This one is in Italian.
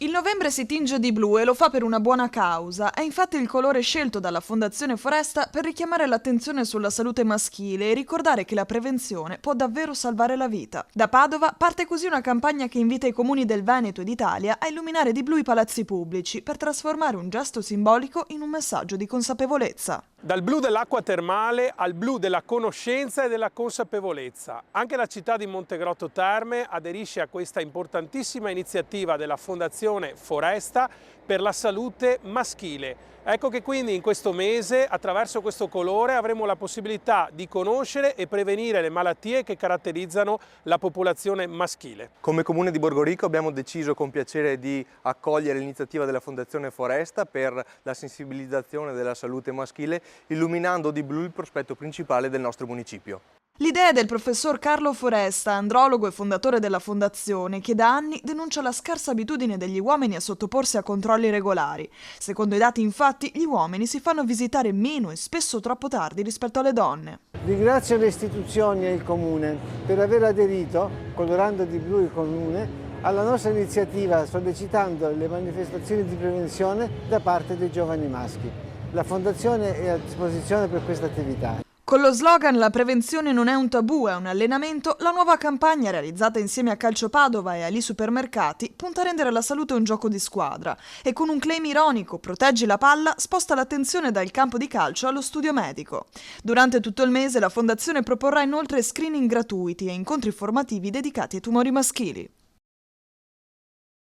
Il novembre si tinge di blu e lo fa per una buona causa. È infatti il colore scelto dalla Fondazione Foresta per richiamare l'attenzione sulla salute maschile e ricordare che la prevenzione può davvero salvare la vita. Da Padova parte così una campagna che invita i comuni del Veneto e d'Italia a illuminare di blu i palazzi pubblici per trasformare un gesto simbolico in un messaggio di consapevolezza. Dal blu dell'acqua termale al blu della conoscenza e della consapevolezza. Anche la città di Montegrotto Terme aderisce a questa importantissima iniziativa della Fondazione Foresta per la salute maschile. Ecco che quindi in questo mese, attraverso questo colore, avremo la possibilità di conoscere e prevenire le malattie che caratterizzano la popolazione maschile. Come Comune di Borgorico abbiamo deciso con piacere di accogliere l'iniziativa della Fondazione Foresta per la sensibilizzazione della salute maschile, illuminando di blu il prospetto principale del nostro municipio. L'idea è del professor Carlo Foresta, andrologo e fondatore della fondazione, che da anni denuncia la scarsa abitudine degli uomini a sottoporsi a controlli regolari. Secondo i dati, infatti, gli uomini si fanno visitare meno e spesso troppo tardi rispetto alle donne. Ringrazio le istituzioni e il Comune per aver aderito, colorando di blu il Comune, alla nostra iniziativa sollecitando le manifestazioni di prevenzione da parte dei giovani maschi. La Fondazione è a disposizione per questa attività. Con lo slogan "La prevenzione non è un tabù, è un allenamento", la nuova campagna, realizzata insieme a Calcio Padova e Ali Supermercati, punta a rendere la salute un gioco di squadra e con un claim ironico "Proteggi la palla" sposta l'attenzione dal campo di calcio allo studio medico. Durante tutto il mese la Fondazione proporrà inoltre screening gratuiti e incontri formativi dedicati ai tumori maschili.